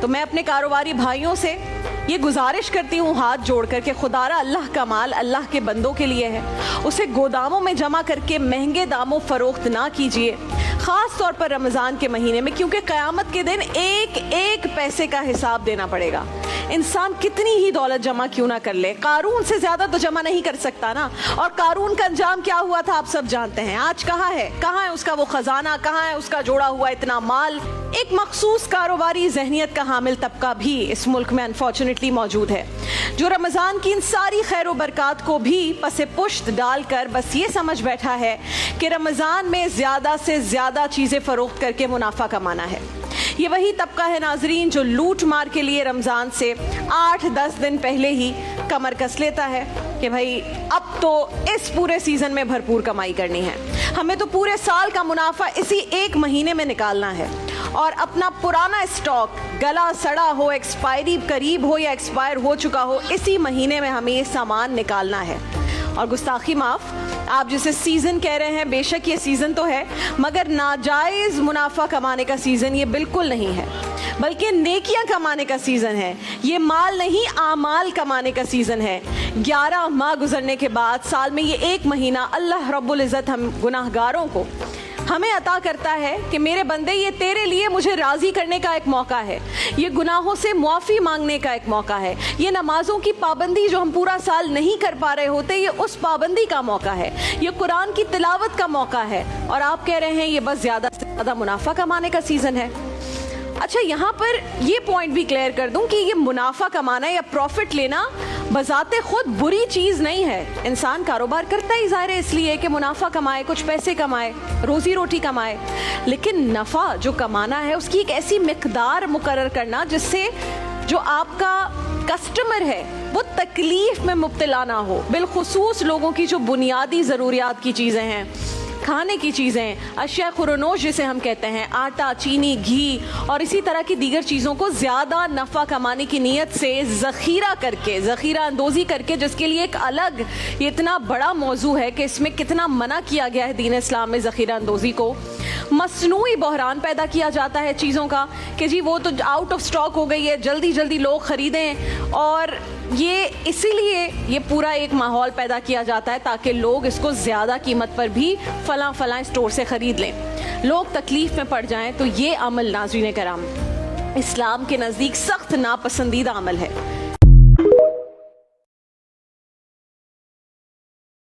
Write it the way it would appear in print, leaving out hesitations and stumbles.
تو میں اپنے کاروباری بھائیوں سے یہ گزارش کرتی ہوں ہاتھ جوڑ کر کہ خدارا اللہ کا مال اللہ کے بندوں کے لیے ہے، اسے گوداموں میں جمع کر کے مہنگے داموں فروخت نہ کیجیے، خاص طور پر رمضان کے مہینے میں، کیونکہ قیامت کے دن ایک ایک پیسے کا حساب دینا پڑے گا۔ انسان کتنی ہی دولت جمع کیوں نہ کر لے، قارون سے زیادہ تو جمع نہیں کر سکتا نا۔ اور قارون کا انجام کیا ہوا تھا آپ سب جانتے ہیں، آج کہاں ہے اس کا وہ خزانہ، کہاں ہے اس کا جوڑا ہوا اتنا مال۔ ایک مخصوص کاروباری ذہنیت کا حامل طبقہ بھی اس ملک میں انفارچونیٹلی موجود ہے، جو رمضان کی ان ساری خیر و برکات کو بھی پس پشت ڈال کر بس یہ سمجھ بیٹھا ہے کہ رمضان میں زیادہ سے زیادہ چیزیں فروخت کر کے منافع کمانا ہے۔ یہ وہی طبقہ ہے ناظرین جو لوٹ مار کے لیے رمضان سے 8-10 دن پہلے ہی کمر کس لیتا ہے کہ بھائی اب تو اس پورے سیزن میں بھرپور کمائی کرنی ہے، ہمیں تو پورے سال کا منافع اسی ایک مہینے میں نکالنا ہے، اور اپنا پرانا اسٹاک گلا سڑا ہو، ایکسپائری قریب ہو یا ایکسپائر ہو چکا ہو، اسی مہینے میں ہمیں یہ سامان نکالنا ہے۔ اور گستاخی معاف، آپ جسے سیزن کہہ رہے ہیں، بے شک یہ سیزن تو ہے، مگر ناجائز منافع کمانے کا سیزن یہ بالکل نہیں ہے، بلکہ نیکیاں کمانے کا سیزن ہے۔ یہ مال نہیں، اعمال کمانے کا سیزن ہے۔ 11 ماہ گزرنے کے بعد سال میں یہ ایک مہینہ اللہ رب العزت ہم گناہگاروں کو ہمیں عطا کرتا ہے کہ میرے بندے یہ تیرے لیے مجھے راضی کرنے کا ایک موقع ہے، یہ گناہوں سے معافی مانگنے کا ایک موقع ہے، یہ نمازوں کی پابندی جو ہم پورا سال نہیں کر پا رہے ہوتے یہ اس پابندی کا موقع ہے، یہ قرآن کی تلاوت کا موقع ہے، اور آپ کہہ رہے ہیں یہ بس زیادہ سے زیادہ منافع کمانے کا سیزن ہے۔ اچھا، یہاں پر یہ پوائنٹ بھی کلیئر کر دوں کہ یہ منافع کمانا یا پروفٹ لینا بذات خود بری چیز نہیں ہے۔ انسان کاروبار کرتا ہی ظاہر ہے اس لیے کہ منافع کمائے، کچھ پیسے کمائے، روزی روٹی کمائے، لیکن نفع جو کمانا ہے اس کی ایک ایسی مقدار مقرر کرنا جس سے جو آپ کا کسٹمر ہے وہ تکلیف میں مبتلا نہ ہو، بالخصوص لوگوں کی جو بنیادی ضروریات کی چیزیں ہیں، کھانے کی چیزیں، اشیاء خورنوش جسے ہم کہتے ہیں، آٹا، چینی، گھی اور اسی طرح کی دیگر چیزوں کو زیادہ نفع کمانے کی نیت سے ذخیرہ کر کے، ذخیرہ اندوزی کر کے، جس کے لیے ایک الگ یہ اتنا بڑا موضوع ہے کہ اس میں کتنا منع کیا گیا ہے دین اسلام میں ذخیرہ اندوزی کو۔ مصنوعی بحران پیدا کیا جاتا ہے چیزوں کا کہ جی وہ تو آؤٹ آف سٹاک ہو گئی ہے، جلدی جلدی لوگ خریدیں، اور یہ اسی لیے یہ پورا ایک ماحول پیدا کیا جاتا ہے تاکہ لوگ اس کو زیادہ قیمت پر بھی فلاں اسٹور سے خرید لیں، لوگ تکلیف میں پڑ جائیں۔ تو یہ عمل ناظرین کرام اسلام کے نزدیک سخت ناپسندیدہ عمل ہے۔